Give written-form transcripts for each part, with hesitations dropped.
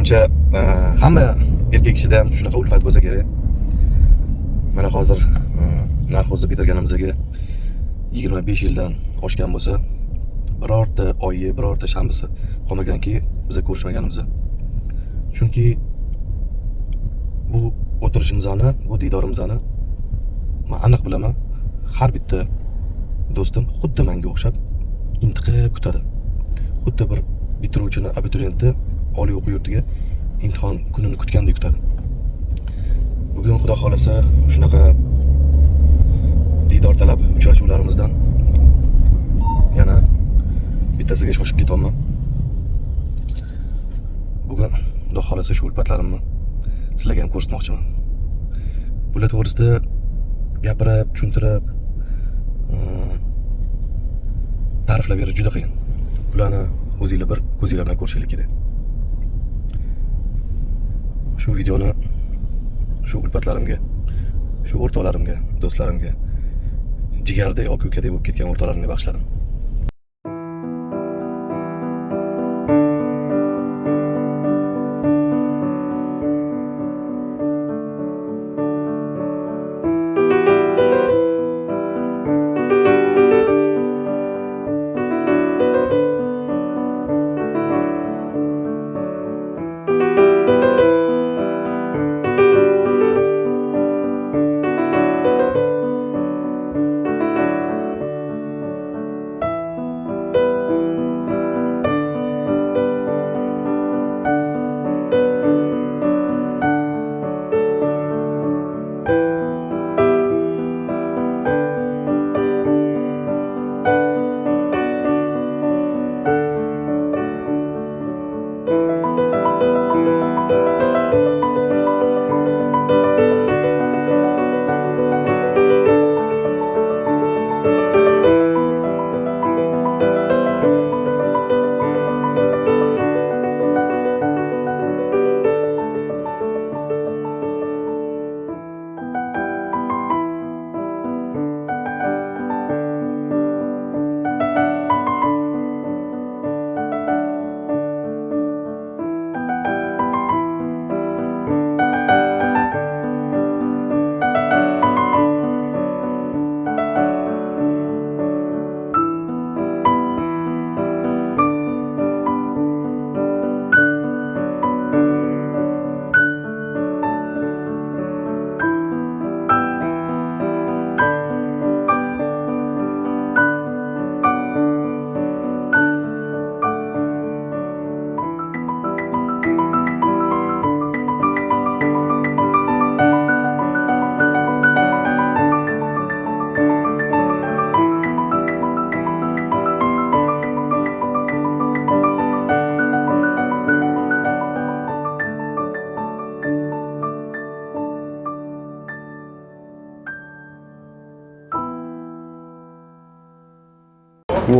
Menimcha hamma erkak kishida ham shunaqa ulfat bo'lsa kerak. Mana hozir narxozni bitirganimizga 25 yildan oshgan bo'lsa, birorta oyi, birorta shanbasi qolmaganki biz ko'rishmaganimiz. Chunki bu o'tirishimizni, bu didorimizni men aniq bilaman. Har bitta do'stim xuddi menga o'xshab intiqib kutadi. Xuddi bir bitiruvchini, abituriyentni oliy o'quv yurtiga imtihon kunini kutgandek kutadi. Bugun xudo xolasa shunaqa didor talab uchrashuvlarimizdan yana bittasiga shoshib ketaman. Bugun xudo xolasa shu ulfatlarimni sizlarga ham ko'rsatmoqchiman. Bular to'g'risida gapirib, tushuntirib, ta'riflab berish juda qiyin. Bularni o'zingizlar bir ko'zingizlar bilan ko'rishingiz kerak. Shu videoni shu ulfatlarimga, shu o'rtoqlarimga, do'stlarimga, jigardek, aka ukadek bo'lib ketgan o'rtoqlarimga bag'ishladim.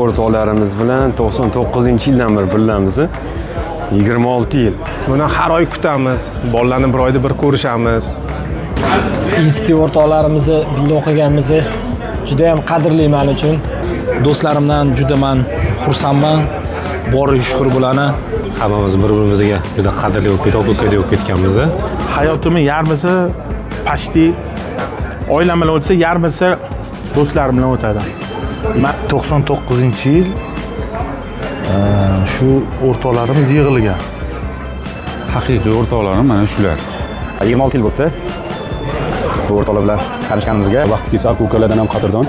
O'rtoqlarimiz bilan 99-yildan beri birlamiz. 26 yil. Buni har oy kutamiz. Bolalarni bir oyda bir ko'rishamiz. Institut o'rtoqlarimizni birga o'qiganimizni juda ham qadrli men uchun. Do'stlarimdan juda men xursandman. Boriga shukr bularni. Hammamiz bir-birimizga juda qadrli bo'lib ketib, ukadek bo'lib ketganmiz. Hayotimning yarmisi pashti oilam bilan o'tsa, yarmisi do'stlarim bilan o'tadi. Men 99-yil shu o'rtoqlarimiz yig'ilgan. Haqiqiy o'rtoqlarim mana shular. 26 yil bo'ldi. Bu o'rtoqlar bilan tanishganimizga Vaqti kelsa aka-ukalardan ham qadrdon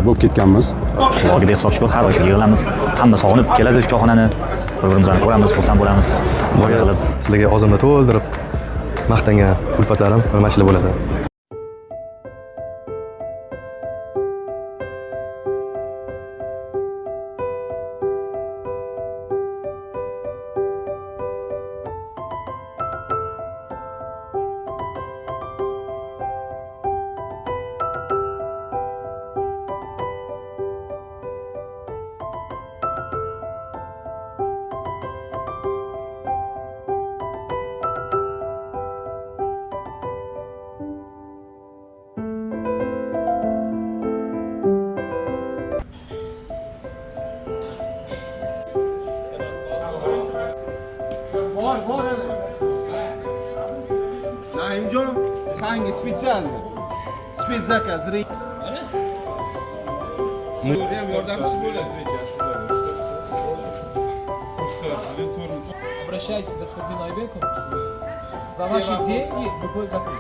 bo'lib ketganmiz. Xudoga behisob shukr, har oy yig'ilamiz. Hamma sog'inib keladi shu choyxonani. Bir-birimizni ko'ramiz, xursand bo'lamiz. Mo'ja qilib Sizlarga og'zimni to'ldirib maqtangan ulfatlarim mana shular bo'ladi. Naimjon, sangi spesialni. Spets zakaz. Yordamchisi bo'lasiz. Обращайся, господин Айбеков. За ваши деньги любой готов.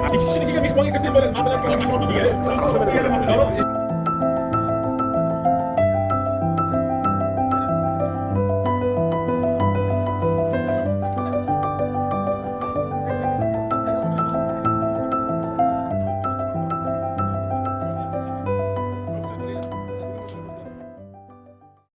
İki kişilik iki mihmoni kasih boleh. Masalah kalau tak ramai dia.